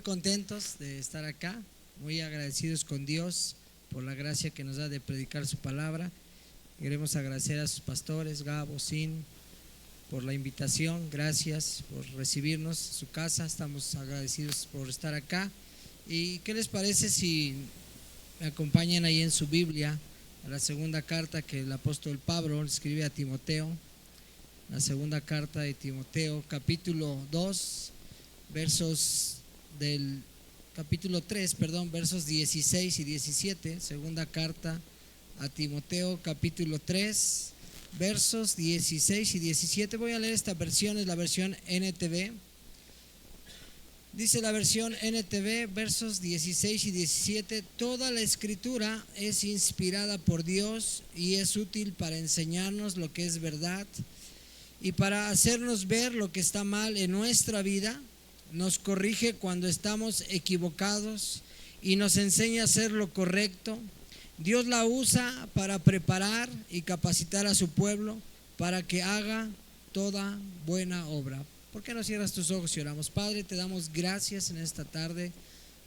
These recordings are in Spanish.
contentos de estar acá, muy agradecidos con Dios por la gracia que nos da de predicar su palabra. Queremos agradecer a sus pastores, Gabo, Sin, por la invitación. Gracias por recibirnos en su casa. Estamos agradecidos por estar acá. ¿Y qué les parece si me acompañan ahí en su Biblia a la segunda carta que el apóstol Pablo escribe a Timoteo? La segunda carta de Timoteo, capítulo 2, versos del capítulo 3, versos 16 y 17. Segunda carta a Timoteo, capítulo 3, versos 16 y 17. Voy a leer esta versión, es la versión NTV. Dice la versión NTV, versos 16 y 17: toda la escritura es inspirada por Dios y es útil para enseñarnos lo que es verdad y para hacernos ver lo que está mal en nuestra vida. Nos corrige cuando estamos equivocados y nos enseña a hacer lo correcto. Dios la usa para preparar y capacitar a su pueblo para que haga toda buena obra. ¿Por qué no cierras tus ojos y oramos? Padre, te damos gracias en esta tarde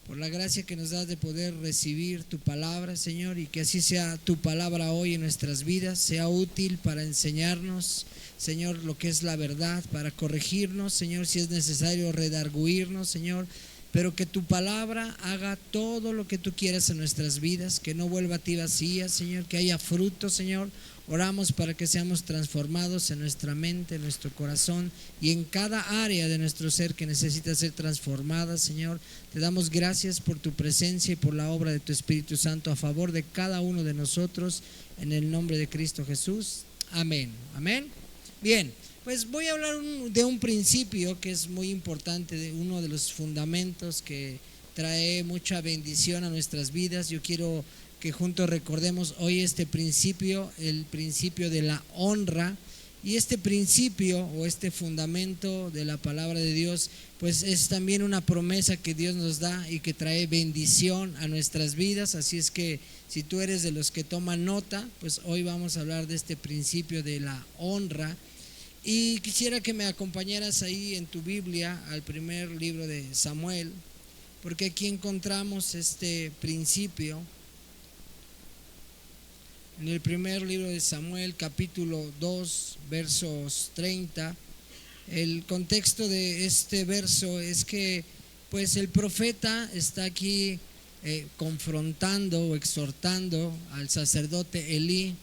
por la gracia que nos das de poder recibir tu palabra, Señor, y que así sea tu palabra hoy en nuestras vidas, sea útil para enseñarnos, Señor, lo que es la verdad, para corregirnos, Señor, si es necesario redarguirnos, Señor, pero que tu palabra haga todo lo que tú quieras en nuestras vidas, que no vuelva a ti vacía, Señor, que haya fruto, Señor. Oramos para que seamos transformados en nuestra mente, en nuestro corazón y en cada área de nuestro ser que necesita ser transformada, Señor. Te damos gracias por tu presencia y por la obra de tu Espíritu Santo a favor de cada uno de nosotros, en el nombre de Cristo Jesús. Amén. Amén. Bien, pues voy a hablar de un principio que es muy importante, de uno de los fundamentos que trae mucha bendición a nuestras vidas. Yo quiero que juntos recordemos hoy este principio, el principio de la honra. Y este principio o este fundamento de la palabra de Dios, pues es también una promesa que Dios nos da y que trae bendición a nuestras vidas. Así es que si tú eres de los que toman nota, pues hoy vamos a hablar de este principio de la honra. Y quisiera que me acompañaras ahí en tu Biblia al primer libro de Samuel, porque aquí encontramos este principio. En el primer libro de Samuel, capítulo 2, versos 30, el contexto de este verso es que pues el profeta está aquí confrontando o exhortando al sacerdote Elí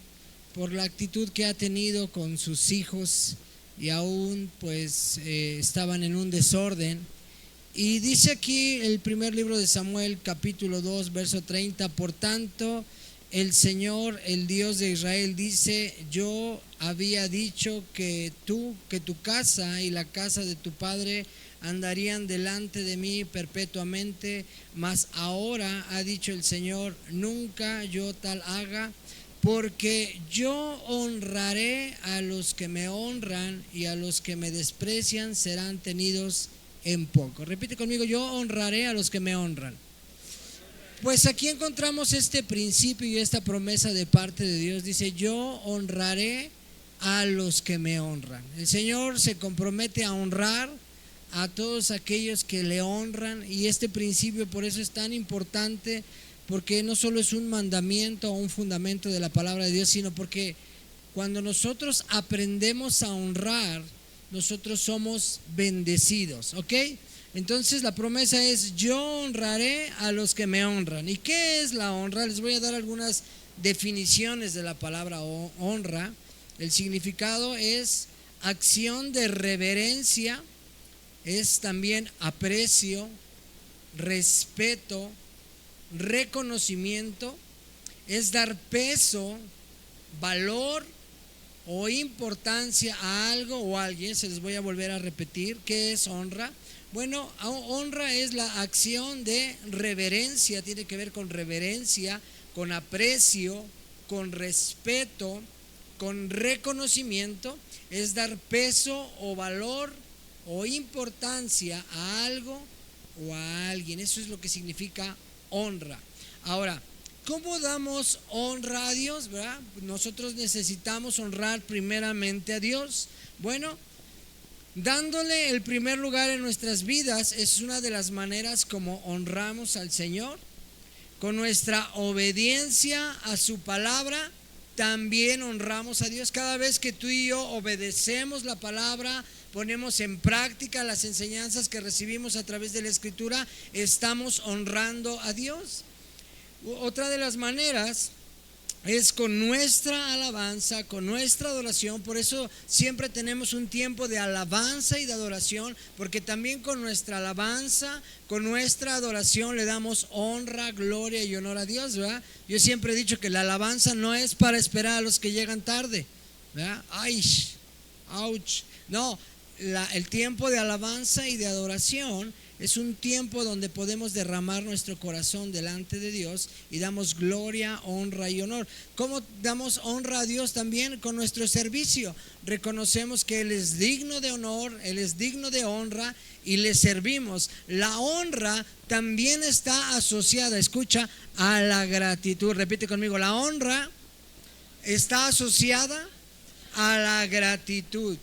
por la actitud que ha tenido con sus hijos y aún pues estaban en un desorden. Y dice aquí el primer libro de Samuel, capítulo 2, verso 30: por tanto, el Señor, el Dios de Israel, dice: yo había dicho que tu casa y la casa de tu padre andarían delante de mí perpetuamente, mas ahora ha dicho el Señor: nunca yo tal haga, porque yo honraré a los que me honran y a los que me desprecian serán tenidos en poco. Repite conmigo: yo honraré a los que me honran. Pues aquí encontramos este principio y esta promesa de parte de Dios. Dice: yo honraré a los que me honran. El Señor se compromete a honrar a todos aquellos que le honran, y este principio por eso es tan importante, porque no solo es un mandamiento o un fundamento de la palabra de Dios, sino porque cuando nosotros aprendemos a honrar, nosotros somos bendecidos, ¿ok? Entonces la promesa es: yo honraré a los que me honran. ¿Y qué es la honra? Les voy a dar algunas definiciones de la palabra honra. El significado es acción de reverencia, es también aprecio, respeto, reconocimiento, es dar peso, valor o importancia a algo o a alguien. Se les voy a volver a repetir. ¿Qué es honra? Bueno, honra es la acción de reverencia, tiene que ver con reverencia, con aprecio, con respeto, con reconocimiento, es dar peso o valor o importancia a algo o a alguien. Eso es lo que significa honra. Ahora, ¿cómo damos honra a Dios, verdad? Nosotros necesitamos honrar primeramente a Dios. Bueno, Dándole el primer lugar en nuestras vidas es una de las maneras como honramos al Señor. Con nuestra obediencia a su palabra también honramos a Dios. Cada vez que tú y yo obedecemos la palabra, ponemos en práctica las enseñanzas que recibimos a través de la Escritura, estamos honrando a Dios. Otra de las maneras es con nuestra alabanza, con nuestra adoración. Por eso siempre tenemos un tiempo de alabanza y de adoración, porque también con nuestra alabanza, con nuestra adoración le damos honra, gloria y honor a Dios, ¿verdad? Yo siempre he dicho que la alabanza no es para esperar a los que llegan tarde, ¿verdad? Ay, ouch. No, el tiempo de alabanza y de adoración es un tiempo donde podemos derramar nuestro corazón delante de Dios y damos gloria, honra y honor. ¿Cómo damos honra a Dios? También con nuestro servicio. Reconocemos que Él es digno de honor, Él es digno de honra y le servimos. La honra también está asociada, escucha, a la gratitud. Repite conmigo, la honra está asociada a la gratitud.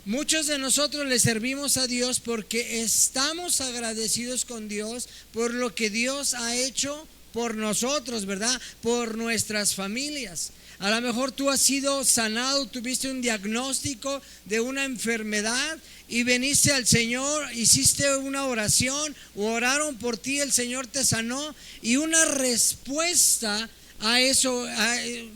Muchos de nosotros le servimos a Dios porque estamos agradecidos con Dios por lo que Dios ha hecho por nosotros, ¿verdad? Por nuestras familias. A lo mejor tú has sido sanado, tuviste un diagnóstico de una enfermedad y veniste al Señor, hiciste una oración o oraron por ti, el Señor te sanó, y una respuesta a eso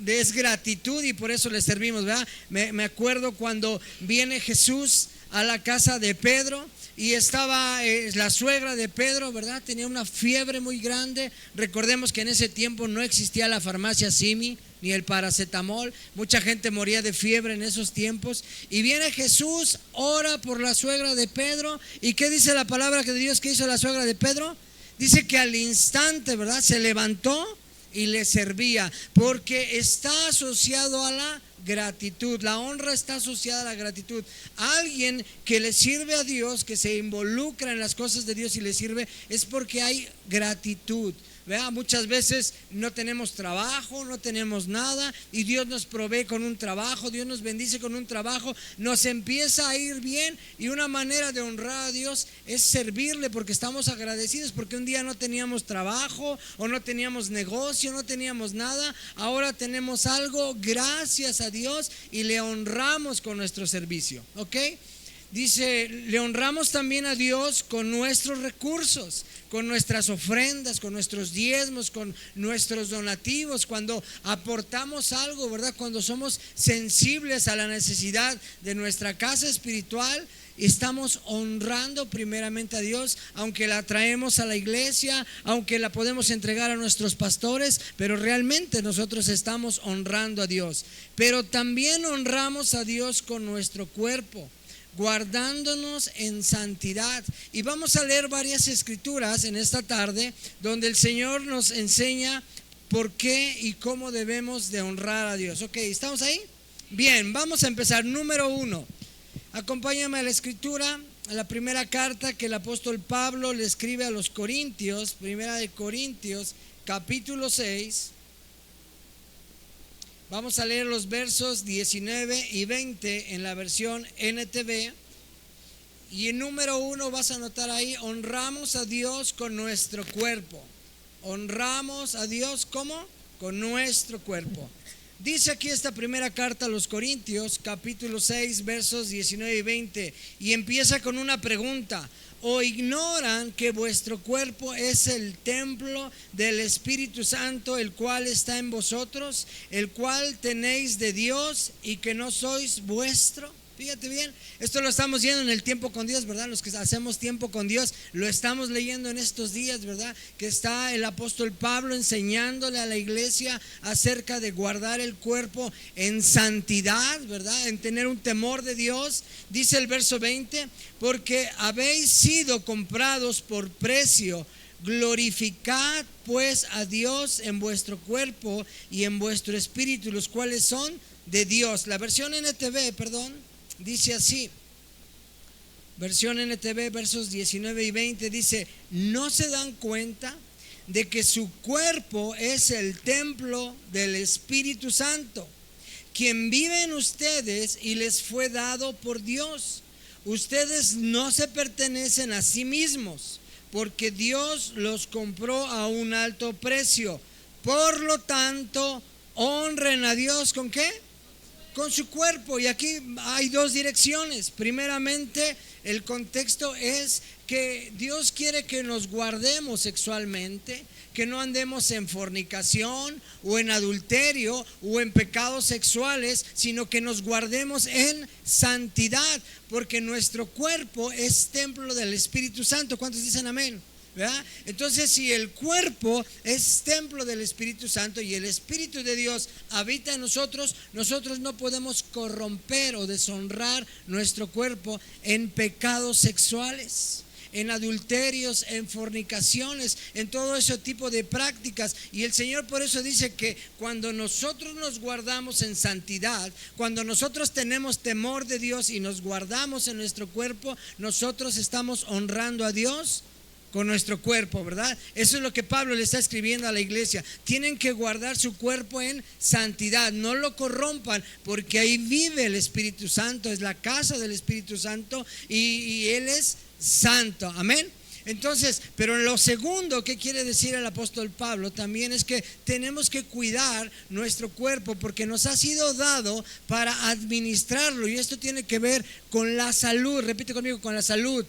es gratitud, y por eso le servimos, ¿verdad? Me acuerdo cuando viene Jesús a la casa de Pedro y estaba la suegra de Pedro, ¿verdad? Tenía una fiebre muy grande. Recordemos que en ese tiempo no existía la farmacia Simi ni el paracetamol. Mucha gente moría de fiebre en esos tiempos. Y viene Jesús, ora por la suegra de Pedro. ¿Y qué dice la palabra de Dios que hizo la suegra de Pedro? Dice que al instante, ¿verdad?, se levantó y le servía, porque está asociado a la gratitud. La honra está asociada a la gratitud. Alguien que le sirve a Dios, que se involucra en las cosas de Dios y le sirve, es porque hay gratitud. ¿Vea? Muchas veces no tenemos trabajo, no tenemos nada, y Dios nos provee con un trabajo, Dios nos bendice con un trabajo, nos empieza a ir bien, y una manera de honrar a Dios es servirle, porque estamos agradecidos, porque un día no teníamos trabajo o no teníamos negocio, no teníamos nada, ahora tenemos algo, gracias a Dios, y le honramos con nuestro servicio, ¿ok? Dice, le honramos también a Dios con nuestros recursos, con nuestras ofrendas, con nuestros diezmos, con nuestros donativos, cuando aportamos algo, ¿verdad? Cuando somos sensibles a la necesidad de nuestra casa espiritual, estamos honrando primeramente a Dios, aunque la traemos a la iglesia, aunque la podemos entregar a nuestros pastores, pero realmente nosotros estamos honrando a Dios. Pero también honramos a Dios con nuestro cuerpo, guardándonos en santidad. Y vamos a leer varias escrituras en esta tarde donde el Señor nos enseña por qué y cómo debemos de honrar a Dios. Ok, ¿estamos ahí? Bien, vamos a empezar. Número 1, acompáñame a la escritura, a la primera carta que el apóstol Pablo le escribe a los Corintios, primera de Corintios, capítulo 6. Vamos a leer los versos 19 y 20 en la versión NTV. Y en número 1 vas a notar ahí, honramos a Dios con nuestro cuerpo. Honramos a Dios ¿cómo? Con nuestro cuerpo. Dice aquí esta primera carta a los Corintios, capítulo 6, versos 19 y 20. Y empieza con una pregunta. ¿O ignoran que vuestro cuerpo es el templo del Espíritu Santo, el cual está en vosotros, el cual tenéis de Dios y que no sois vuestro? Fíjate bien, esto lo estamos viendo en el tiempo con Dios, ¿verdad? Los que hacemos tiempo con Dios, lo estamos leyendo en estos días, ¿verdad? Que está el apóstol Pablo enseñándole a la iglesia acerca de guardar el cuerpo en santidad, ¿verdad? En tener un temor de Dios. Dice el verso 20, porque habéis sido comprados por precio. Glorificad pues a Dios en vuestro cuerpo y en vuestro espíritu, los cuales son de Dios. La versión NTV, dice así, versión NTV, versos 19 y 20, dice, ¿no se dan cuenta de que su cuerpo es el templo del Espíritu Santo, quien vive en ustedes y les fue dado por Dios? ustedes no se pertenecen a sí mismos, porque Dios los compró a un alto precio. Por lo tanto, honren a Dios ¿con qué? Con su cuerpo. Y aquí hay dos direcciones. Primeramente, el contexto es que Dios quiere que nos guardemos sexualmente, que no andemos en fornicación o en adulterio o en pecados sexuales, sino que nos guardemos en santidad, porque nuestro cuerpo es templo del Espíritu Santo. ¿Cuántos dicen amén? ¿Verdad? Entonces, si el cuerpo es templo del Espíritu Santo y el Espíritu de Dios habita en nosotros, nosotros no podemos corromper o deshonrar nuestro cuerpo en pecados sexuales, en adulterios, en fornicaciones, en todo ese tipo de prácticas. Y el Señor por eso dice que cuando nosotros nos guardamos en santidad, cuando nosotros tenemos temor de Dios y nos guardamos en nuestro cuerpo, nosotros estamos honrando a Dios con nuestro cuerpo, ¿verdad? Eso es lo que Pablo le está escribiendo a la iglesia. Tienen que guardar su cuerpo en santidad, no lo corrompan, porque ahí vive el Espíritu Santo, es la casa del Espíritu Santo y Él es santo, amén. Entonces, pero lo segundo que quiere decir el apóstol Pablo también es que tenemos que cuidar nuestro cuerpo, porque nos ha sido dado para administrarlo, y esto tiene que ver con la salud. Repite conmigo: con la salud,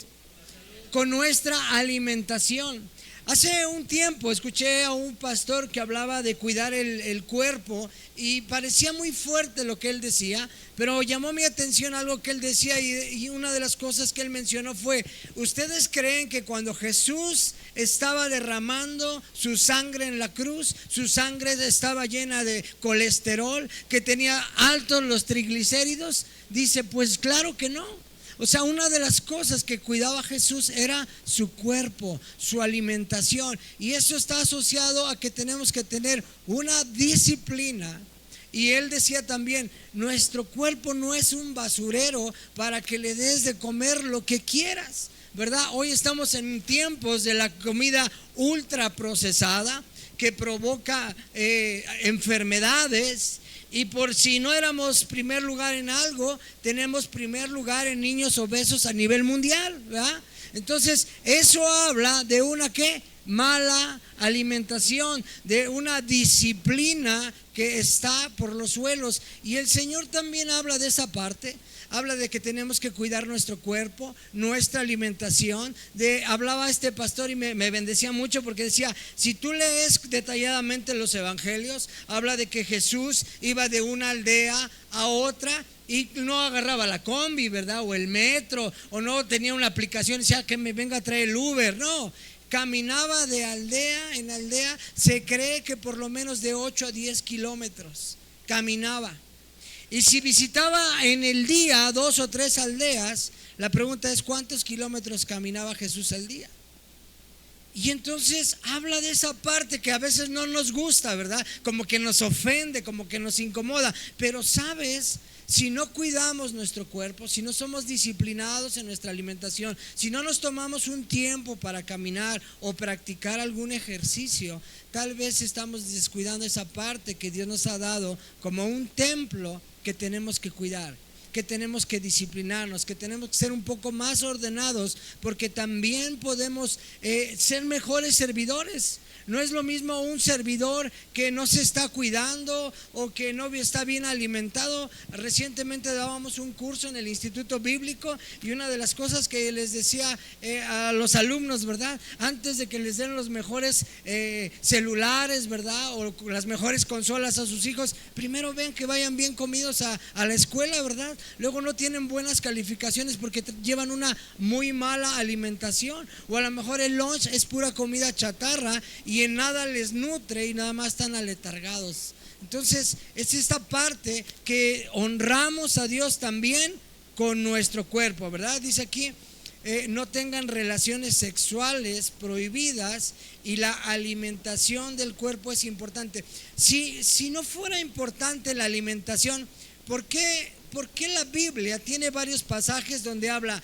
con nuestra alimentación. Hace un tiempo escuché a un pastor que hablaba de cuidar el cuerpo, y parecía muy fuerte lo que él decía, pero llamó mi atención algo que él decía, y una de las cosas que él mencionó fue: ¿ustedes creen que cuando Jesús estaba derramando su sangre en la cruz, su sangre estaba llena de colesterol, que tenía altos los triglicéridos? Dice, pues claro que no. O sea, una de las cosas que cuidaba Jesús era su cuerpo, su alimentación. Y eso está asociado a que tenemos que tener una disciplina. Y él decía también: nuestro cuerpo no es un basurero para que le des de comer lo que quieras, ¿verdad? Hoy estamos en tiempos de la comida ultra procesada que provoca enfermedades. Y por si no éramos primer lugar en algo, tenemos primer lugar en niños obesos a nivel mundial, ¿verdad? Entonces, eso habla de una ¿qué? Mala alimentación, de una disciplina que está por los suelos. Y el Señor también habla de esa parte. Habla de que tenemos que cuidar nuestro cuerpo, nuestra alimentación. Hablaba este pastor y me bendecía mucho, porque decía: si tú lees detalladamente los evangelios, habla de que Jesús iba de una aldea a otra y no agarraba la combi, ¿verdad? O el metro, o no tenía una aplicación y decía que me venga a traer el Uber. No, caminaba de aldea en aldea. Se cree que por lo menos de 8 a 10 kilómetros caminaba. Y si visitaba en el día 2 o 3 aldeas, la pregunta es: ¿cuántos kilómetros caminaba Jesús al día? Y entonces habla de esa parte que a veces no nos gusta, ¿verdad? Como que nos ofende, como que nos incomoda. Pero sabes, si no cuidamos nuestro cuerpo, si no somos disciplinados en nuestra alimentación, si no nos tomamos un tiempo para caminar o practicar algún ejercicio, tal vez estamos descuidando esa parte que Dios nos ha dado como un templo que tenemos que cuidar, que tenemos que disciplinarnos, que tenemos que ser un poco más ordenados, porque también podemos ser mejores servidores. No es lo mismo un servidor que no se está cuidando o que no está bien alimentado. Recientemente dábamos un curso en el Instituto Bíblico, y una de las cosas que les decía a los alumnos, ¿verdad? Antes de que les den los mejores celulares, ¿verdad? O las mejores consolas a sus hijos, primero ven que vayan bien comidos a la escuela, ¿verdad? Luego no tienen buenas calificaciones porque llevan una muy mala alimentación, o a lo mejor el lunch es pura comida chatarra y en nada les nutre y nada más están aletargados. Entonces es esta parte que honramos a Dios también con nuestro cuerpo, ¿verdad? Dice aquí: no tengan relaciones sexuales prohibidas, y la alimentación del cuerpo es importante. Si no fuera importante la alimentación, ¿por qué la Biblia tiene varios pasajes donde habla: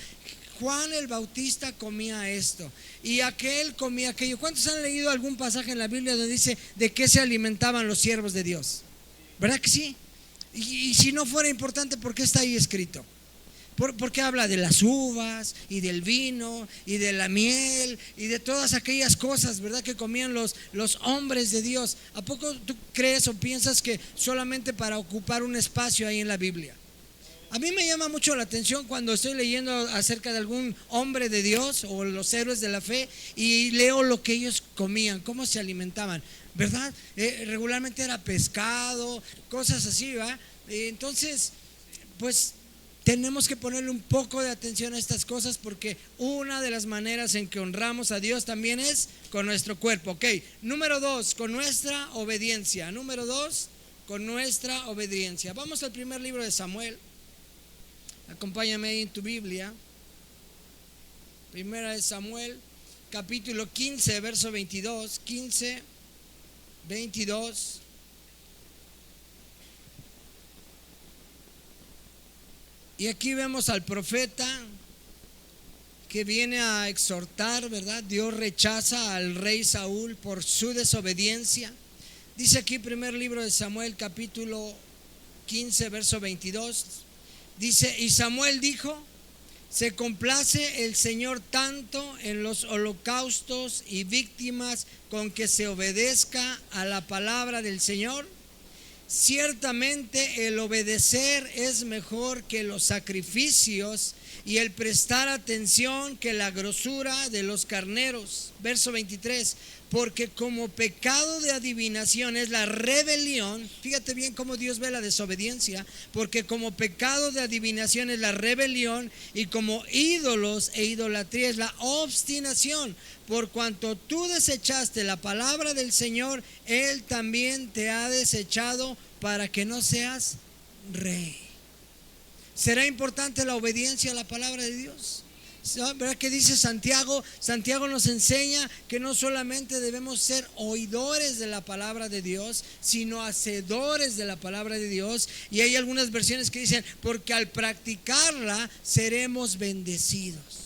Juan el Bautista comía esto y aquel comía aquello? ¿Cuántos han leído algún pasaje en la Biblia donde dice de qué se alimentaban los siervos de Dios? ¿Verdad que sí? Y si no fuera importante, ¿por qué está ahí escrito? Porque habla de las uvas y del vino y de la miel y de todas aquellas cosas, ¿verdad?, que comían los hombres de Dios. ¿A poco tú crees o piensas que solamente para ocupar un espacio ahí en la Biblia? A mí me llama mucho la atención cuando estoy leyendo acerca de algún hombre de Dios o los héroes de la fe y leo lo que ellos comían, cómo se alimentaban, ¿verdad? Regularmente era pescado, cosas así, ¿verdad? Entonces, pues tenemos que ponerle un poco de atención a estas cosas, porque una de las maneras en que honramos a Dios también es con nuestro cuerpo. Ok, número 2, con nuestra obediencia. Número 2, con nuestra obediencia. Vamos al primer libro de Samuel. Acompáñame ahí en tu Biblia. Primera de Samuel, capítulo 15, verso 22. 15, 22. Y aquí vemos al profeta que viene a exhortar, ¿verdad? Dios rechaza al rey Saúl por su desobediencia. Dice aquí, primer libro de Samuel, capítulo 15, verso 22. Dice: y Samuel dijo: se complace el Señor tanto en los holocaustos y víctimas con que se obedezca a la palabra del Señor. Ciertamente el obedecer es mejor que los sacrificios, y el prestar atención que la grosura de los carneros. Verso 23: porque como pecado de adivinación es la rebelión. Fíjate bien cómo Dios ve la desobediencia. Porque como pecado de adivinación es la rebelión, y como ídolos e idolatría es la obstinación. Por cuanto tú desechaste la palabra del Señor, Él también te ha desechado para que no seas rey. ¿Será importante la obediencia a la palabra de Dios? ¿Verdad que dice Santiago? Santiago nos enseña que no solamente debemos ser oidores de la palabra de Dios, sino hacedores de la palabra de Dios. Y hay algunas versiones que dicen: porque al practicarla seremos bendecidos.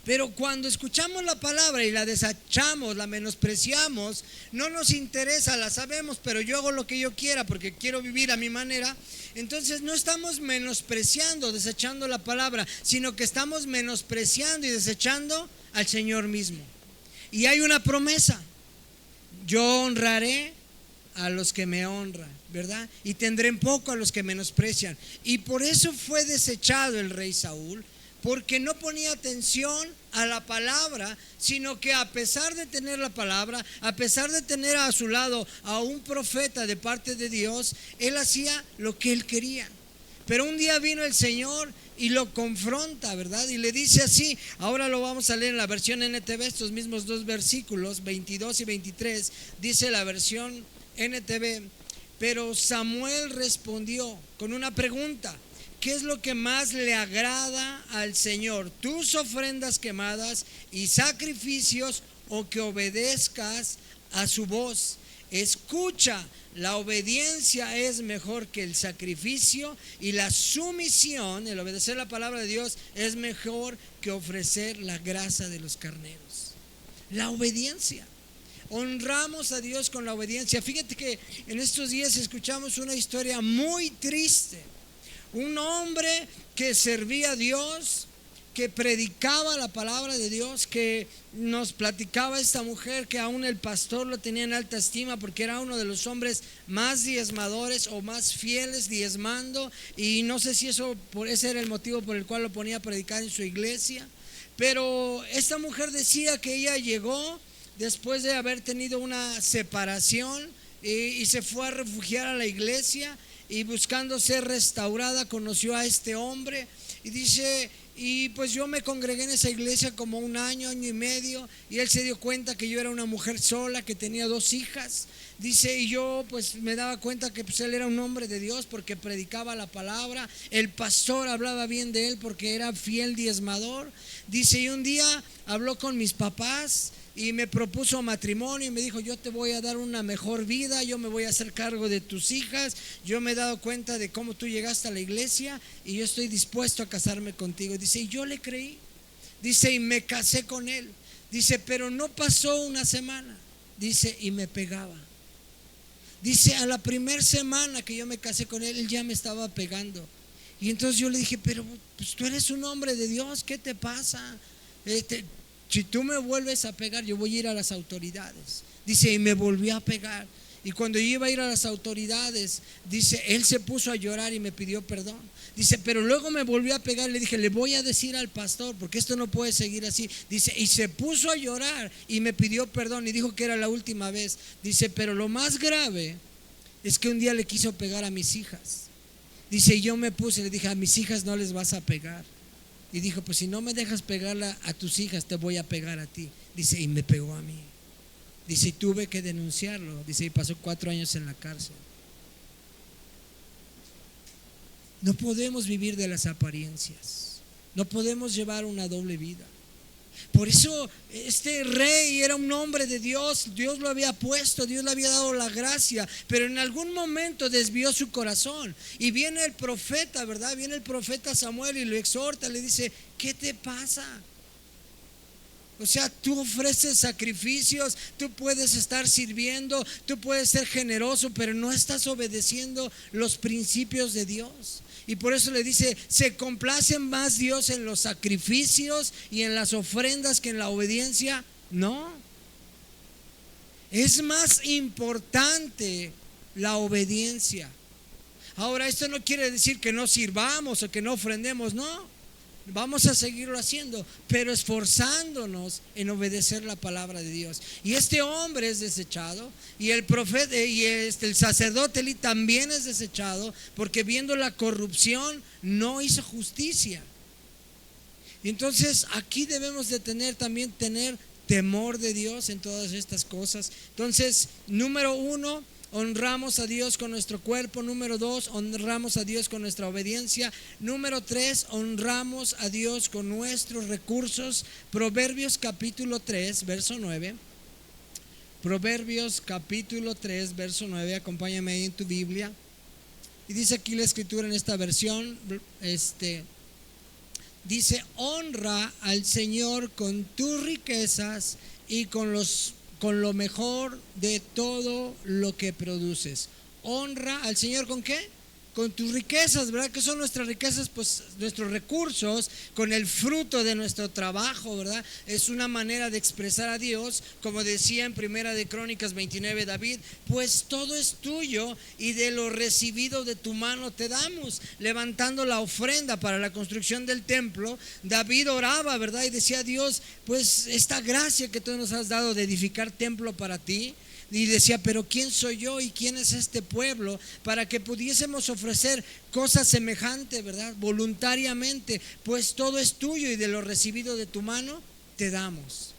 Pero cuando escuchamos la palabra y la desechamos, la menospreciamos, no nos interesa, la sabemos, pero yo hago lo que yo quiera porque quiero vivir a mi manera. Entonces no estamos menospreciando, desechando la palabra, sino que estamos menospreciando y desechando al Señor mismo. Y hay una promesa: yo honraré a los que me honran, ¿verdad? Y tendré en poco a los que menosprecian. Y por eso fue desechado el rey Saúl, porque no ponía atención a la palabra, sino que a pesar de tener la palabra, a pesar de tener a su lado a un profeta de parte de Dios, él hacía lo que él quería. Pero un día vino el Señor y lo confronta, ¿verdad? Y le dice así. Ahora lo vamos a leer en la versión NTV, estos mismos dos versículos, 22 y 23. Dice la versión NTV: pero Samuel respondió con una pregunta: ¿qué es lo que más le agrada al Señor? ¿Tus ofrendas quemadas y sacrificios, o que obedezcas a su voz? Escucha, la obediencia es mejor que el sacrificio, y la sumisión, el obedecer la palabra de Dios, es mejor que ofrecer la grasa de los carneros. La obediencia. Honramos a Dios con la obediencia. Fíjate que en estos días escuchamos una historia muy triste. Un hombre que servía a Dios, que predicaba la palabra de Dios, que nos platicaba esta mujer que aún el pastor lo tenía en alta estima porque era uno de los hombres más diezmadores o más fieles diezmando, y no sé si ese era el motivo por el cual lo ponía a predicar en su iglesia. Pero esta mujer decía que ella llegó después de haber tenido una separación y se fue a refugiar a la iglesia, y buscando ser restaurada conoció a este hombre, y dice: y pues yo me congregué en esa iglesia como un año, año y medio, y él se dio cuenta que yo era una mujer sola, que tenía 2 hijas. Dice: y yo pues me daba cuenta que pues él era un hombre de Dios porque predicaba la palabra, el pastor hablaba bien de él porque era fiel diezmador. Dice: y un día habló con mis papás y me propuso matrimonio y me dijo: yo te voy a dar una mejor vida, yo me voy a hacer cargo de tus hijas, yo me he dado cuenta de cómo tú llegaste a la iglesia y yo estoy dispuesto a casarme contigo. Dice: y yo le creí. Dice: y me casé con él. Dice: pero no pasó una semana. Dice: y me pegaba. Dice: a la primera semana que yo me casé con él, él ya me estaba pegando. Y entonces yo le dije, pero pues, tú eres un hombre de Dios, ¿qué te pasa? Si tú me vuelves a pegar, yo voy a ir a las autoridades. Dice, y me volvió a pegar. Y cuando yo iba a ir a las autoridades, dice, él se puso a llorar y me pidió perdón. Dice, pero luego me volvió a pegar. Le dije, le voy a decir al pastor, porque esto no puede seguir así. Dice, y se puso a llorar y me pidió perdón y dijo que era la última vez. Dice, pero lo más grave es que un día le quiso pegar a mis hijas. Dice, y yo me puse, le dije, a mis hijas no les vas a pegar. Y dijo, pues si no me dejas pegarla a tus hijas, te voy a pegar a ti. Dice, y me pegó a mí. Dice, y tuve que denunciarlo. Dice, y pasó 4 años en la cárcel. No podemos vivir de las apariencias. No podemos llevar una doble vida. Por eso este rey era un hombre de Dios. Dios lo había puesto, Dios le había dado la gracia, pero en algún momento desvió su corazón. Y viene el profeta, ¿verdad? Viene el profeta Samuel y lo exhorta, le dice, ¿qué te pasa? O sea, tú ofreces sacrificios, tú puedes estar sirviendo, tú puedes ser generoso, pero no estás obedeciendo los principios de Dios. Y por eso le dice, ¿se complace más Dios en los sacrificios y en las ofrendas que en la obediencia? No. Es más importante la obediencia. Ahora, esto no quiere decir que no sirvamos o que no ofrendemos, no. Vamos a seguirlo haciendo, pero esforzándonos en obedecer la palabra de Dios. Y este hombre es desechado, y el profeta y el sacerdote Elí también es desechado, porque viendo la corrupción no hizo justicia. Y entonces aquí debemos de tener temor de Dios en todas estas cosas. Entonces, número 1, honramos a Dios con nuestro cuerpo. Número 2, honramos a Dios con nuestra obediencia. Número 3, honramos a Dios con nuestros recursos. Proverbios capítulo 3, verso 9. Proverbios capítulo 3, verso 9. Acompáñame ahí en tu Biblia. Y dice aquí la escritura en esta versión, dice, honra al Señor con tus riquezas y con lo mejor de todo lo que produces. Honra al Señor ¿con qué? Con tus riquezas, ¿verdad? ¿Qué son nuestras riquezas? Pues nuestros recursos, con el fruto de nuestro trabajo, ¿verdad? Es una manera de expresar a Dios, como decía en Primera de Crónicas 29 David, pues todo es tuyo y de lo recibido de tu mano te damos. Levantando la ofrenda para la construcción del templo, David oraba, ¿verdad? Y decía a Dios, pues esta gracia que tú nos has dado de edificar templo para ti. Y decía, pero ¿quién soy yo y quién es este pueblo para que pudiésemos ofrecer cosas semejantes, ¿verdad? Voluntariamente, pues todo es tuyo y de lo recibido de tu mano te damos.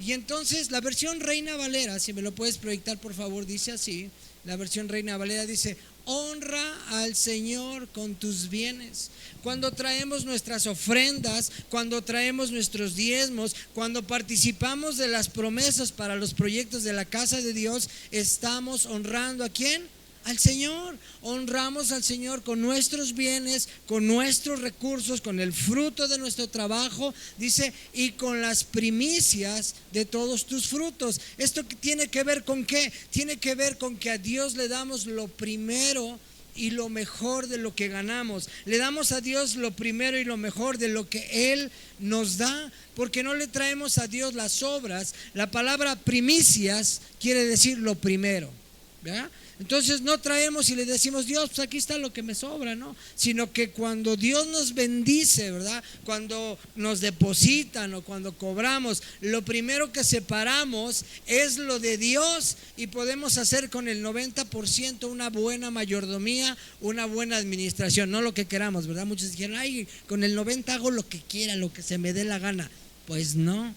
Y entonces la versión Reina Valera, si me lo puedes proyectar por favor, dice así, la versión Reina Valera dice, honra al Señor con tus bienes. Cuando traemos nuestras ofrendas, cuando traemos nuestros diezmos, cuando participamos de las promesas para los proyectos de la casa de Dios, estamos honrando ¿a quién? Al Señor. Honramos al Señor con nuestros bienes, con nuestros recursos, con el fruto de nuestro trabajo, dice, y con las primicias de todos tus frutos. ¿Esto tiene que ver con qué? Tiene que ver con que a Dios le damos lo primero y lo mejor de lo que ganamos. Le damos a Dios lo primero y lo mejor de lo que Él nos da, porque no le traemos a Dios las obras. La palabra primicias quiere decir lo primero, ¿verdad? Entonces no traemos y le decimos, Dios, pues aquí está lo que me sobra, ¿no? Sino que cuando Dios nos bendice, ¿verdad? Cuando nos depositan o cuando cobramos, lo primero que separamos es lo de Dios y podemos hacer con el 90% una buena mayordomía, una buena administración, no lo que queramos, ¿verdad? Muchos dijeron, ay, con el 90 hago lo que quiera, lo que se me dé la gana. Pues no.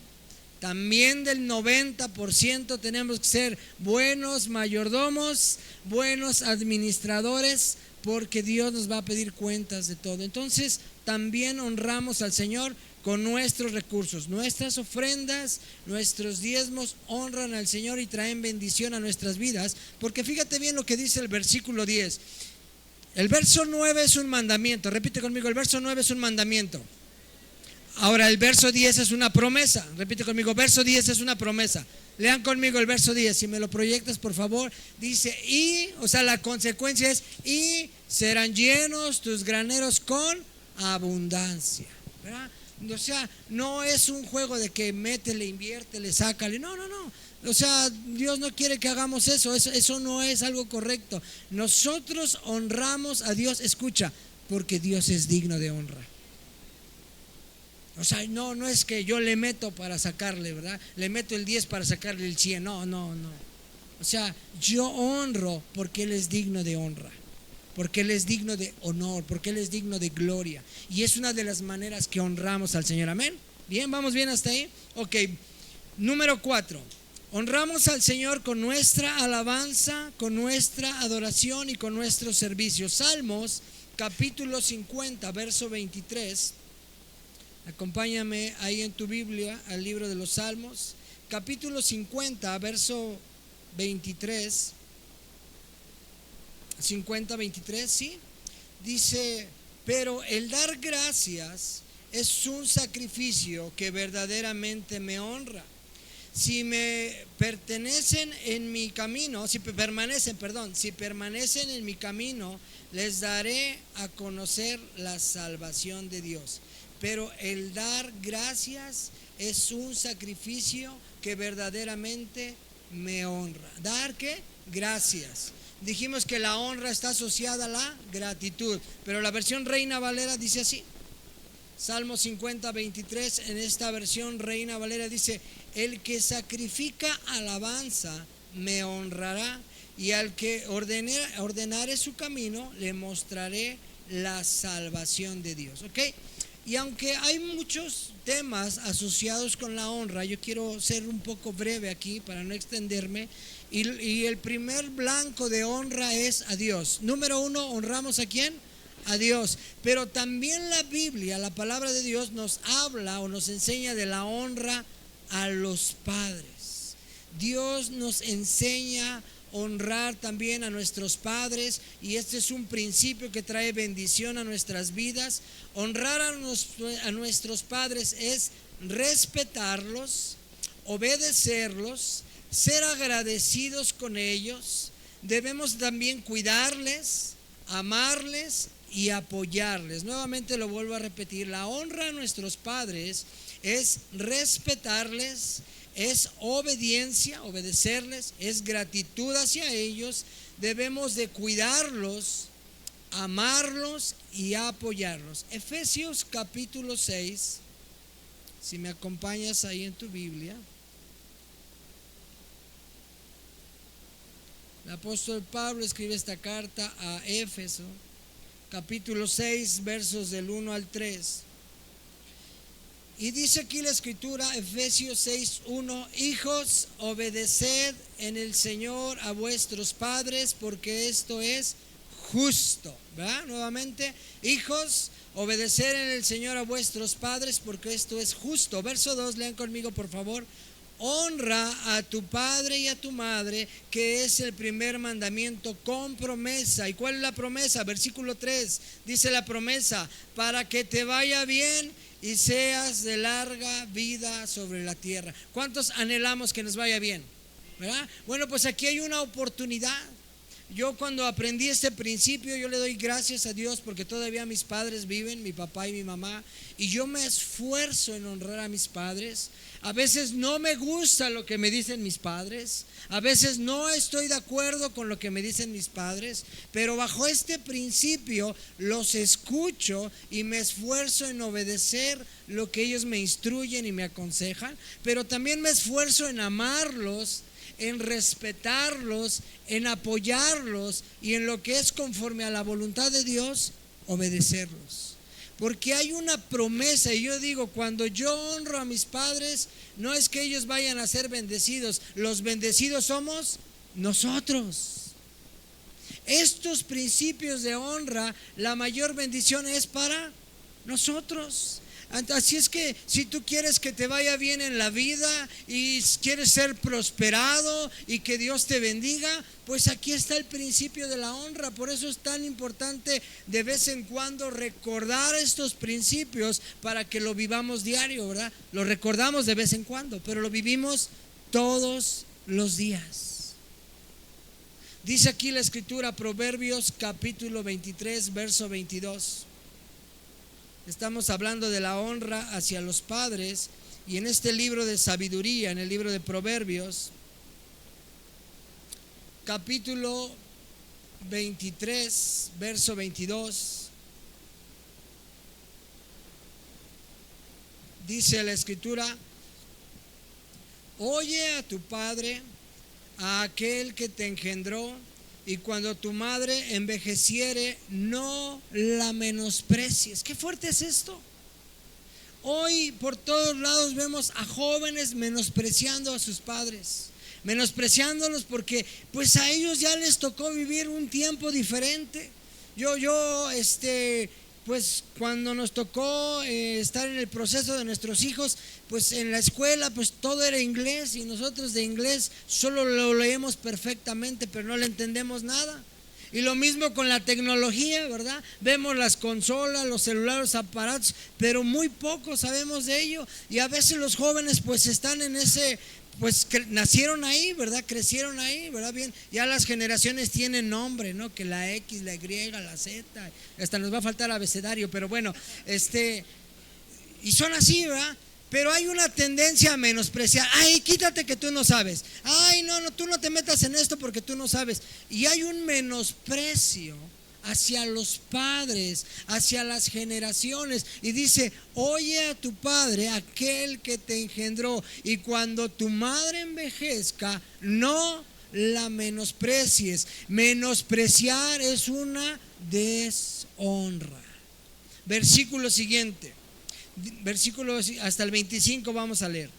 También del 90% tenemos que ser buenos mayordomos, buenos administradores, porque Dios nos va a pedir cuentas de todo. Entonces también honramos al Señor con nuestros recursos. Nuestras ofrendas, nuestros diezmos honran al Señor y traen bendición a nuestras vidas, porque fíjate bien lo que dice el versículo 10. El verso 9 es un mandamiento. Repite conmigo, el verso 9 es un mandamiento. Ahora el verso 10 es una promesa. Repite conmigo, verso 10 es una promesa. Lean conmigo el verso 10, si me lo proyectas por favor. Dice, o sea, la consecuencia es, y serán llenos tus graneros con abundancia, ¿verdad? O sea, no es un juego de que métele, inviértele, sácale. No. O sea, Dios no quiere que hagamos eso no es algo correcto. Nosotros honramos a Dios, escucha, porque Dios es digno de honra. O sea, no es que yo le meto para sacarle, ¿verdad? Le meto el 10 para sacarle el 100. No. O sea, yo honro porque Él es digno de honra, porque Él es digno de honor, porque Él es digno de gloria. Y es una de las maneras que honramos al Señor. Amén. Bien, vamos bien hasta ahí. Ok, número 4. Honramos al Señor con nuestra alabanza, con nuestra adoración y con nuestro servicio. Salmos capítulo 50, verso 23. Acompáñame ahí en tu Biblia al libro de los Salmos, capítulo 50, verso 23. 50, 23, ¿sí? Dice, pero el dar gracias es un sacrificio que verdaderamente me honra. Si permanecen en mi camino, les daré a conocer la salvación de Dios. Pero el dar gracias es un sacrificio que verdaderamente me honra. ¿Dar qué? Gracias. Dijimos que la honra está asociada a la gratitud, pero la versión Reina Valera dice así. Salmo 50, 23, en esta versión Reina Valera dice, el que sacrifica alabanza me honrará, y al que ordenare su camino le mostraré la salvación de Dios. ¿Ok? Y aunque hay muchos temas asociados con la honra, yo quiero ser un poco breve aquí para no extenderme. Y el primer blanco de honra es a Dios. Número 1, ¿honramos a quién? A Dios. Pero también la Biblia, la palabra de Dios, nos habla o nos enseña de la honra a los padres. Dios nos enseña honrar también a nuestros padres, y este es un principio que trae bendición a nuestras vidas. Honrar a nuestros padres es respetarlos, obedecerlos, ser agradecidos con ellos. Debemos también cuidarles, amarles y apoyarles. Nuevamente lo vuelvo a repetir, la honra a nuestros padres es respetarles, es obediencia, obedecerles, es gratitud hacia ellos. Debemos de cuidarlos, amarlos y apoyarlos. Efesios capítulo 6, si me acompañas ahí en tu Biblia. El apóstol Pablo escribe esta carta a Éfeso, capítulo 6, versos del 1 al 3. Y dice aquí la escritura, Efesios 6:1, hijos, obedeced en el Señor a vuestros padres, porque esto es justo. ¿Verdad? Nuevamente, hijos, obedecer en el Señor a vuestros padres, porque esto es justo. Verso 2, lean conmigo por favor. Honra a tu padre y a tu madre, que es el primer mandamiento con promesa. ¿Y cuál es la promesa? Versículo 3, dice la promesa, para que te vaya bien y seas de larga vida sobre la tierra. ¿Cuántos anhelamos que nos vaya bien? ¿Verdad? Bueno, pues aquí hay una oportunidad. Yo cuando aprendí este principio, yo le doy gracias a Dios porque todavía mis padres viven, mi papá y mi mamá, y yo me esfuerzo en honrar a mis padres. A veces no me gusta lo que me dicen mis padres, a veces no estoy de acuerdo con lo que me dicen mis padres, pero bajo este principio los escucho y me esfuerzo en obedecer lo que ellos me instruyen y me aconsejan, pero también me esfuerzo en amarlos, en respetarlos, en apoyarlos y en lo que es conforme a la voluntad de Dios, obedecerlos. Porque hay una promesa, y yo digo, cuando yo honro a mis padres, no es que ellos vayan a ser bendecidos, los bendecidos somos nosotros. Estos principios de honra, la mayor bendición es para nosotros. Así es que si tú quieres que te vaya bien en la vida y quieres ser prosperado y que Dios te bendiga, pues aquí está el principio de la honra. Por eso es tan importante de vez en cuando recordar estos principios para que lo vivamos diario, ¿verdad? Lo recordamos de vez en cuando, pero lo vivimos todos los días. Dice aquí la escritura, Proverbios capítulo 23, verso 22. Estamos hablando de la honra hacia los padres, y en este libro de sabiduría, en el libro de Proverbios, capítulo 23, verso 22, dice la escritura: oye a tu padre, a aquel que te engendró, y cuando tu madre envejeciere, no la menosprecies. Qué fuerte es esto. Hoy por todos lados vemos a jóvenes menospreciando a sus padres, menospreciándolos porque pues a ellos ya les tocó vivir un tiempo diferente. Pues cuando nos tocó estar en el proceso de nuestros hijos, pues en la escuela pues todo era inglés, y nosotros de inglés solo lo leemos perfectamente, pero no le entendemos nada. Y lo mismo con la tecnología, ¿verdad? Vemos las consolas, los celulares, los aparatos, pero muy poco sabemos de ello. Y a veces los jóvenes pues están en ese, pues nacieron ahí, ¿verdad? Crecieron ahí, ¿verdad? Bien, ya las generaciones tienen nombre, ¿no? Que la X, la Y, la Z, hasta nos va a faltar abecedario, pero bueno, y son así, ¿verdad? Pero hay una tendencia a menospreciar. Ay, quítate que tú no sabes. Ay, no, tú no te metas en esto porque tú no sabes. Y hay un menosprecio hacia los padres, hacia las generaciones. Y dice: oye a tu padre, aquel que te engendró, y cuando tu madre envejezca, no la menosprecies. Menospreciar es una deshonra. Versículo siguiente, versículo hasta el 25 vamos a leer.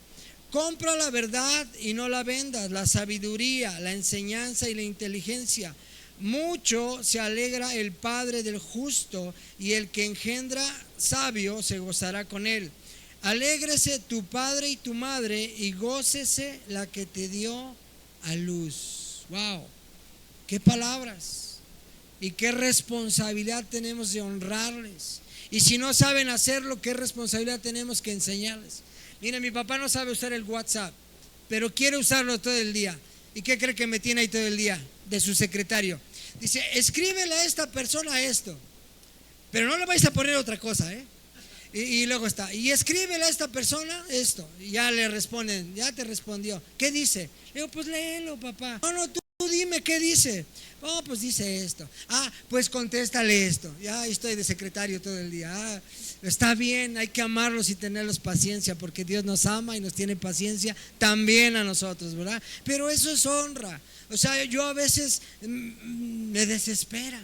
Compra la verdad y no la vendas, la sabiduría, la enseñanza y la inteligencia. Mucho se alegra el padre del justo, y el que engendra sabio se gozará con él. Alégrese tu padre y tu madre, y gócese la que te dio a luz. Wow, qué palabras y qué responsabilidad tenemos de honrarles. Y si no saben hacerlo, qué responsabilidad tenemos que enseñarles. Mira, mi papá no sabe usar el WhatsApp, pero quiere usarlo todo el día. ¿Y qué cree que me tiene ahí todo el día? De su secretario. Dice: escríbele a esta persona esto, pero no le vais a poner otra cosa, ¿eh? Y luego está: y escríbele a esta persona esto. Y ya le responden: ya te respondió. ¿Qué dice? Le digo: pues léelo, papá. No, tú dime qué dice. Oh, pues dice esto. Ah, pues contéstale esto. Ya estoy de secretario todo el día. Ah, está bien, hay que amarlos y tenerlos paciencia, porque Dios nos ama y nos tiene paciencia también a nosotros, ¿verdad? Pero eso es honra. O sea, yo a veces me desespera,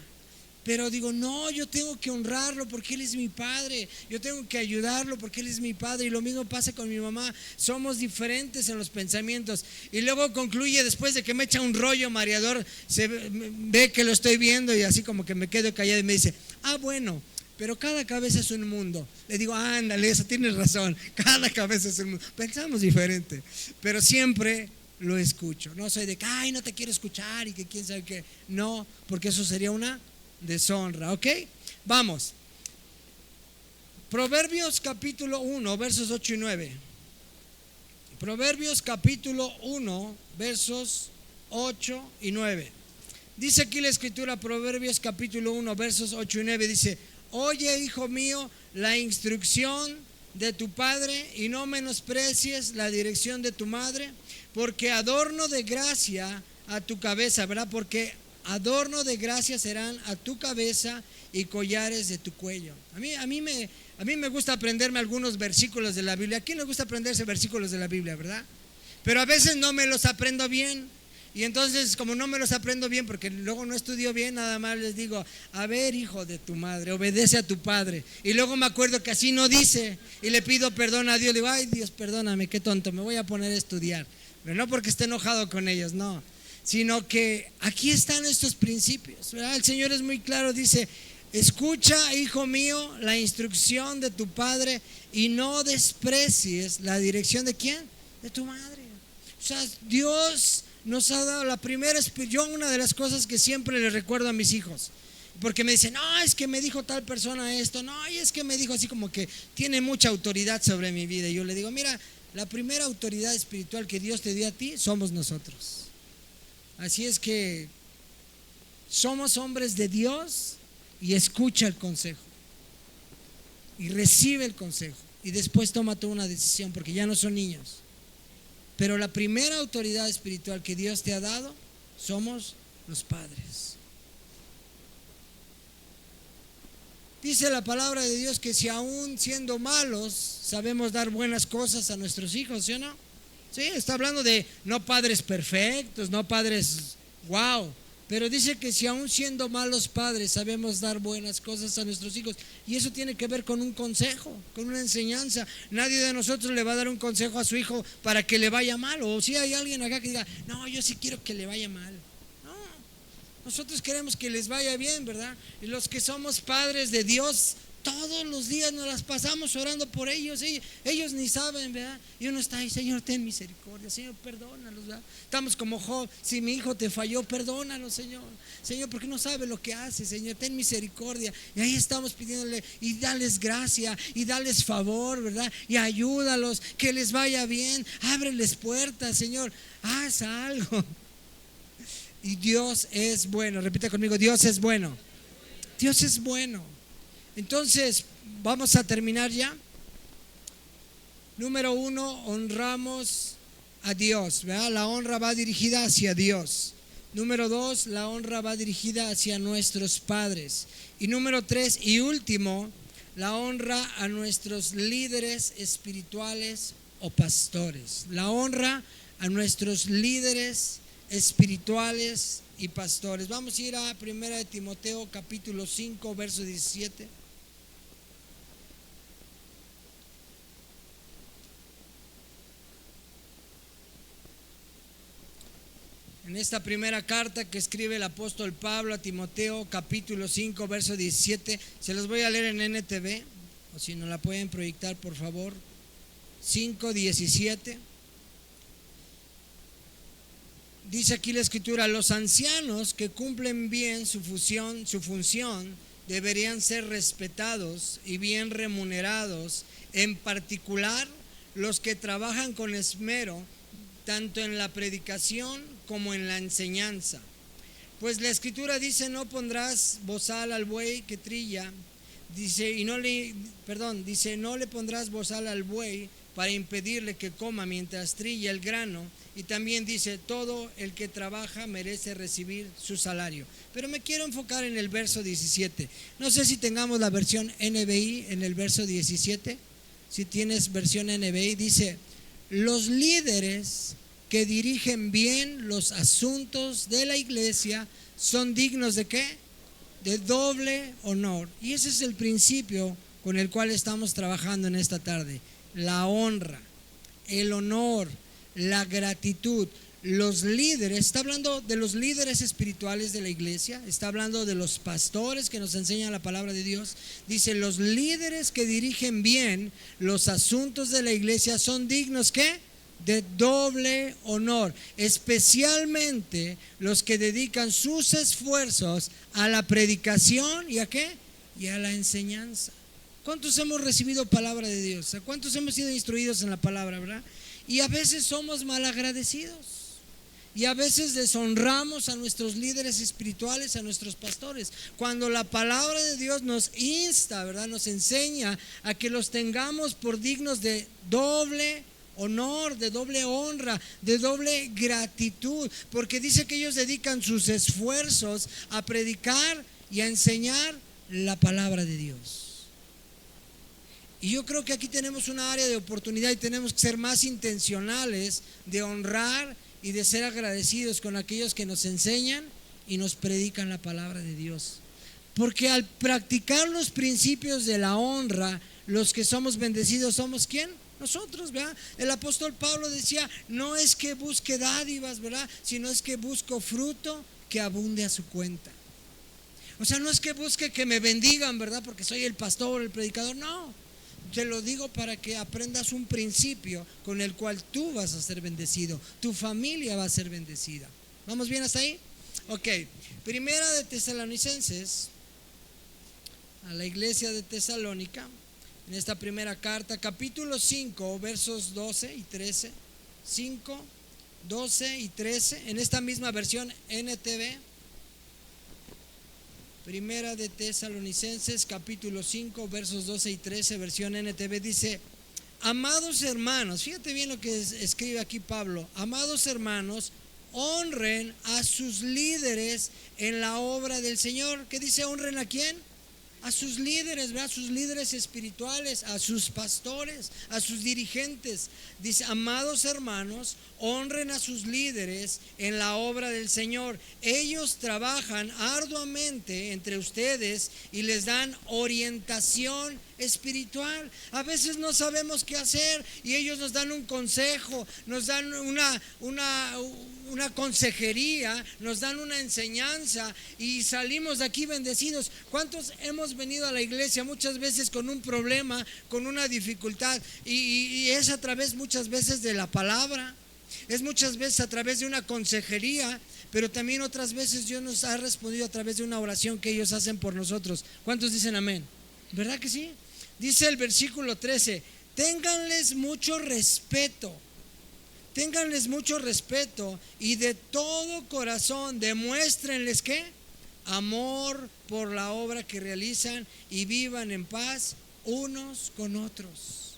pero digo: no, yo tengo que honrarlo porque Él es mi padre. Yo tengo que ayudarlo porque Él es mi padre. Y lo mismo pasa con mi mamá. Somos diferentes en los pensamientos. Y luego concluye, después de que me echa un rollo mareador, se ve que lo estoy viendo, y así como que me quedo callado, y me dice: ah, bueno, pero cada cabeza es un mundo. Le digo: ándale, eso tienes razón, cada cabeza es un mundo. Pensamos diferente, pero siempre lo escucho. No soy de que ay, no te quiero escuchar y que quién sabe qué. No, porque eso sería una deshonra, ¿ok? Vamos. Proverbios capítulo 1, versos 8 y 9. Proverbios capítulo 1, versos 8 y 9. Dice aquí la escritura, Proverbios capítulo 1, versos 8 y 9. Dice: oye, hijo mío, la instrucción de tu padre, y no menosprecies la dirección de tu madre, porque adorno de gracia a tu cabeza, ¿verdad? Porque adorno de gracia serán a tu cabeza y collares de tu cuello. A mí me gusta aprenderme algunos versículos de la Biblia. ¿A quién le gusta aprenderse versículos de la Biblia, verdad? Pero a veces no me los aprendo bien. Y entonces, como no me los aprendo bien, porque luego no estudio bien, nada más les digo: a ver, hijo de tu madre, obedece a tu padre. Y luego me acuerdo que así no dice, y le pido perdón a Dios. Le digo: ay, Dios, perdóname, qué tonto, me voy a poner a estudiar. Pero no porque esté enojado con ellos, no, sino que aquí están estos principios, ¿verdad? El Señor es muy claro, dice: Escucha, hijo mío, la instrucción de tu padre y no desprecies la dirección de ¿quién? De tu madre. O sea, Dios nos ha dado la primera. Yo una de las cosas que siempre le recuerdo a mis hijos, porque me dicen, no, es que me dijo tal persona esto, no, y es que me dijo así como que tiene mucha autoridad sobre mi vida. Y yo le digo, mira, la primera autoridad espiritual que Dios te dio a ti somos nosotros. Así es que somos hombres de Dios y escucha el consejo y recibe el consejo y después toma tú una decisión, porque ya no son niños. Pero la primera autoridad espiritual que Dios te ha dado somos los padres. Dice la palabra de Dios que si aún siendo malos sabemos dar buenas cosas a nuestros hijos, ¿sí o no? Sí, está hablando de no padres perfectos, no padres wow, pero dice que si aún siendo malos padres sabemos dar buenas cosas a nuestros hijos, y eso tiene que ver con un consejo, con una enseñanza. Nadie de nosotros le va a dar un consejo a su hijo para que le vaya mal, o si hay alguien acá que diga, no, yo sí quiero que le vaya mal. No, nosotros queremos que les vaya bien, ¿verdad? Y los que somos padres de Dios, todos los días nos las pasamos orando por ellos. Ellos ni saben, ¿verdad? Y uno está ahí, Señor, ten misericordia, Señor, perdónalos, ¿verdad? Estamos como Job, si mi hijo te falló, perdónalo, Señor. Señor, porque no sabe lo que hace, Señor, ten misericordia. Y ahí estamos pidiéndole, y dales gracia, y dales favor, ¿verdad? Y ayúdalos, que les vaya bien, ábreles puertas, Señor, haz algo. Y Dios es bueno. Repita conmigo, Dios es bueno. Dios es bueno. Entonces, vamos a terminar ya. Número 1, honramos a Dios, ¿verdad? La honra va dirigida hacia Dios. Número 2, la honra va dirigida hacia nuestros padres. Y número 3 y último, la honra a nuestros líderes espirituales o pastores. La honra a nuestros líderes espirituales y pastores. Vamos a ir a 1 de Timoteo capítulo 5 verso 17. En esta primera carta que escribe el apóstol Pablo a Timoteo capítulo 5 verso 17, se los voy a leer en NTV, o si no la pueden proyectar por favor. 5:17. Dice aquí la escritura, los ancianos que cumplen bien su función deberían ser respetados y bien remunerados, en particular los que trabajan con esmero tanto en la predicación como en la enseñanza. Pues la escritura dice, no pondrás bozal al buey que trilla, dice, no le pondrás bozal al buey para impedirle que coma mientras trilla el grano. Y también dice, todo el que trabaja merece recibir su salario. Pero me quiero enfocar en el verso 17. No sé si tengamos la versión NBI en el verso 17. Si tienes versión NBI, dice, los líderes que dirigen bien los asuntos de la iglesia son dignos ¿de qué? De doble honor. Y ese es el principio con el cual estamos trabajando en esta tarde. La honra, el honor, la gratitud. Los líderes, está hablando de los líderes espirituales de la iglesia, está hablando de los pastores que nos enseñan la palabra de Dios. Dice, los líderes que dirigen bien los asuntos de la iglesia son dignos ¿qué? De doble honor, especialmente los que dedican sus esfuerzos a la predicación y a qué? Y a la enseñanza. ¿Cuántos hemos recibido palabra de Dios? ¿Cuántos hemos sido instruidos en la palabra, verdad? Y a veces somos malagradecidos. Y a veces deshonramos a nuestros líderes espirituales, a nuestros pastores. Cuando la palabra de Dios nos insta, ¿verdad? Nos enseña a que los tengamos por dignos de doble honor, de doble honra, de doble gratitud. Porque dice que ellos dedican sus esfuerzos a predicar y a enseñar la palabra de Dios. Y yo creo que aquí tenemos una área de oportunidad y tenemos que ser más intencionales de honrar y de ser agradecidos con aquellos que nos enseñan y nos predican la palabra de Dios. Porque al practicar los principios de la honra, los que somos bendecidos somos ¿quién? Nosotros, ¿verdad? El apóstol Pablo decía, no es que busque dádivas, ¿verdad? Sino es que busco fruto que abunde a su cuenta. O sea, no es que busque que me bendigan, ¿verdad? Porque soy el pastor, el predicador, no. Te lo digo para que aprendas un principio con el cual tú vas a ser bendecido, tu familia va a ser bendecida. ¿Vamos bien hasta ahí? Ok, Primera de Tesalonicenses, a la iglesia de Tesalónica, en esta primera carta, capítulo 5, versos 12 y 13, 5, 12 y 13, en esta misma versión NTV. Primera de Tesalonicenses, capítulo 5, versos 12 y 13, versión NTV, dice: amados hermanos, fíjate bien lo que escribe aquí Pablo, amados hermanos, honren a sus líderes en la obra del Señor. ¿Qué dice? ¿Honren a quién? A sus líderes, ¿verdad? A sus líderes espirituales, a sus pastores, a sus dirigentes. Dice: amados hermanos, honren a sus líderes en la obra del Señor. Ellos trabajan arduamente entre ustedes y les dan orientación espiritual. A veces no sabemos qué hacer y ellos nos dan un consejo, nos dan una consejería, nos dan una enseñanza y salimos de aquí bendecidos. ¿Cuántos hemos venido a la iglesia muchas veces con un problema, con una dificultad, y es a través muchas veces de la palabra, es muchas veces a través de una consejería, pero también otras veces Dios nos ha respondido a través de una oración que ellos hacen por nosotros? ¿Cuántos dicen amén? ¿Verdad que sí? Dice el versículo 13: ténganles mucho respeto. Ténganles mucho respeto y de todo corazón demuéstrenles ¿qué? Amor por la obra que realizan y vivan en paz unos con otros.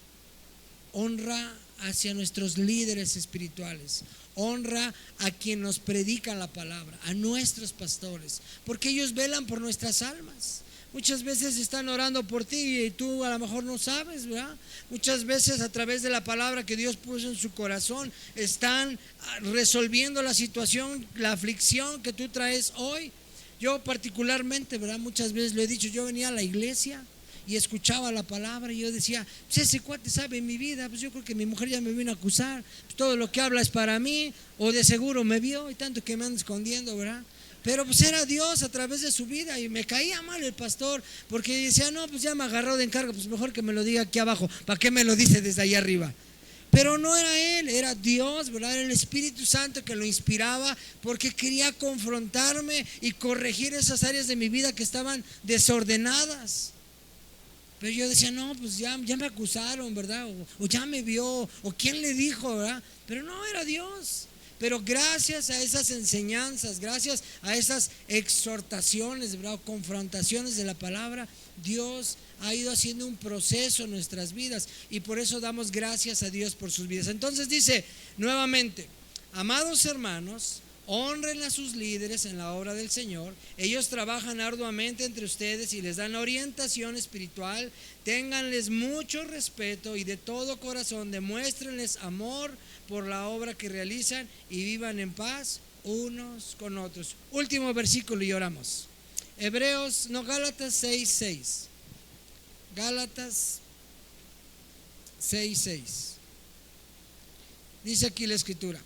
Honra hacia nuestros líderes espirituales. Honra a quien nos predica la palabra, a nuestros pastores, porque ellos velan por nuestras almas. Muchas veces están orando por ti y tú a lo mejor no sabes, ¿verdad? Muchas veces a través de la palabra que Dios puso en su corazón están resolviendo la situación, la aflicción que tú traes hoy. Yo particularmente, ¿verdad? Muchas veces lo he dicho, yo venía a la iglesia y escuchaba la palabra y yo decía: pues ese cuate sabe mi vida, pues yo creo que mi mujer ya me vino a acusar, pues todo lo que habla es para mí, o de seguro me vio y tanto que me anda escondiendo, ¿verdad? Pero pues era Dios a través de su vida y me caía mal el pastor porque decía: no, pues ya me agarró de encargo, pues mejor que me lo diga aquí abajo, ¿para qué me lo dice desde ahí arriba? Pero no era él, era Dios, ¿verdad? Era el Espíritu Santo que lo inspiraba porque quería confrontarme y corregir esas áreas de mi vida que estaban desordenadas. Pero yo decía: no, pues ya me acusaron, ¿verdad? O ya me vio, o quién le dijo, ¿verdad? Pero no, era Dios. Pero gracias a esas enseñanzas, gracias a esas exhortaciones, ¿verdad? O confrontaciones de la palabra, Dios ha ido haciendo un proceso en nuestras vidas y por eso damos gracias a Dios por sus vidas. Entonces dice nuevamente: amados hermanos, honren a sus líderes en la obra del Señor. Ellos trabajan arduamente entre ustedes y les dan orientación espiritual. Ténganles mucho respeto y de todo corazón demuéstrenles amor por la obra que realizan y vivan en paz unos con otros. Último versículo y oramos. Gálatas 6:6. Gálatas 6:6. Dice aquí la escritura.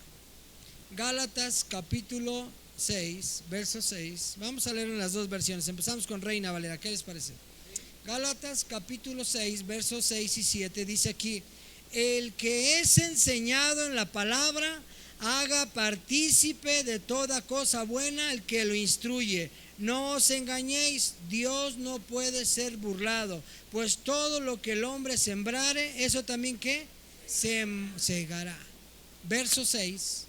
Gálatas capítulo 6, verso 6. Vamos a leer en las dos versiones. Empezamos con Reina Valera. ¿Qué les parece? Gálatas capítulo 6, versos 6 y 7. Dice aquí: el que es enseñado en la palabra, haga partícipe de toda cosa buena el que lo instruye. No os engañéis, Dios no puede ser burlado, pues todo lo que el hombre sembrare, eso también ¿qué? Se segará. Verso 6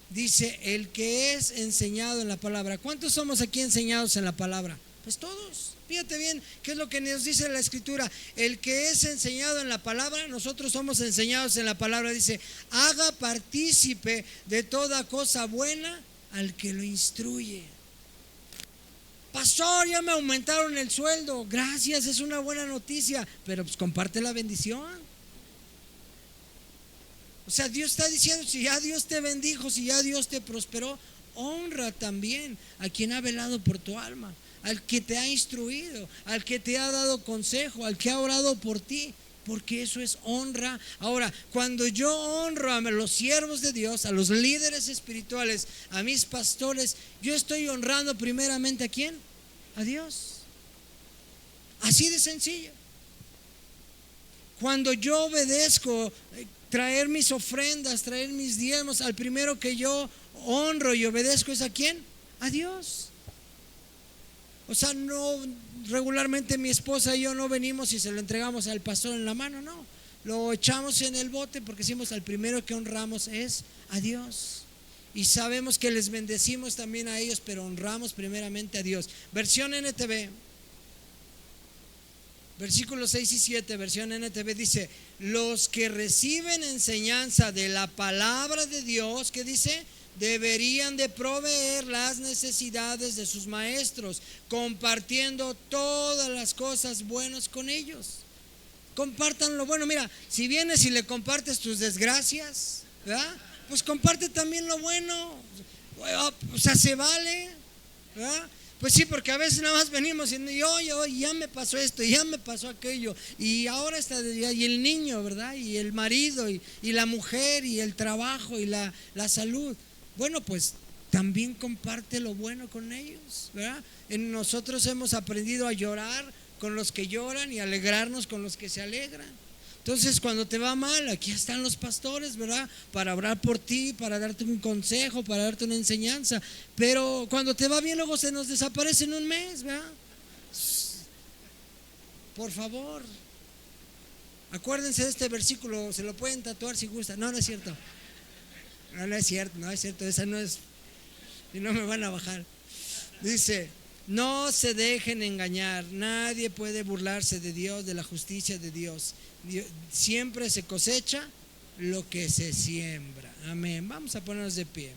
dice: el que es enseñado en la palabra. ¿Cuántos somos aquí enseñados en la palabra? Pues todos. Fíjate bien qué es lo que nos dice la escritura. El que es enseñado en la palabra, nosotros somos enseñados en la palabra. Dice: haga partícipe de toda cosa buena al que lo instruye. Pastor, ya me aumentaron el sueldo. Gracias, es una buena noticia, pero pues comparte la bendición. O sea, Dios está diciendo: si ya Dios te bendijo, si ya Dios te prosperó, honra también a quien ha velado por tu alma, al que te ha instruido, al que te ha dado consejo, al que ha orado por ti, porque eso es honra. Ahora, cuando yo honro a los siervos de Dios, a los líderes espirituales, a mis pastores, yo estoy honrando primeramente ¿a quién? a Dios. Así de sencillo. Cuando yo obedezco, traer mis ofrendas, traer mis diezmos, al primero que yo honro y obedezco es ¿a quién? A Dios. O sea, no, regularmente mi esposa y yo no venimos y se lo entregamos al pastor en la mano, no. Lo echamos en el bote porque decimos al primero que honramos es a Dios. Y sabemos que les bendecimos también a ellos, pero honramos primeramente a Dios. Versión NTV, versículos 6 y 7, versión NTV dice: los que reciben enseñanza de la palabra de Dios, ¿qué dice? Deberían de proveer las necesidades de sus maestros, compartiendo todas las cosas buenas con ellos. Compartan lo bueno. Mira, si vienes y le compartes tus desgracias, ¿verdad? Pues comparte también lo bueno. O sea, se vale, ¿verdad? Pues sí, porque a veces nada más venimos y yo ya me pasó esto, ya me pasó aquello, y ahora está, y el niño, ¿verdad? Y el marido, y la mujer, y el trabajo, y la salud. Bueno, pues también comparte lo bueno con ellos, ¿verdad? Nosotros hemos aprendido a llorar con los que lloran y alegrarnos con los que se alegran. Entonces, cuando te va mal, aquí están los pastores, ¿verdad? Para orar por ti, para darte un consejo, para darte una enseñanza. Pero cuando te va bien, luego se nos desaparece en un mes, ¿verdad? Por favor, acuérdense de este versículo, se lo pueden tatuar si gustan. No, no es cierto. No es cierto, esa no es. Y no me van a bajar. Dice: no se dejen engañar, nadie puede burlarse de Dios, de la justicia de Dios. Siempre se cosecha lo que se siembra. Amén. Vamos a ponernos de pie.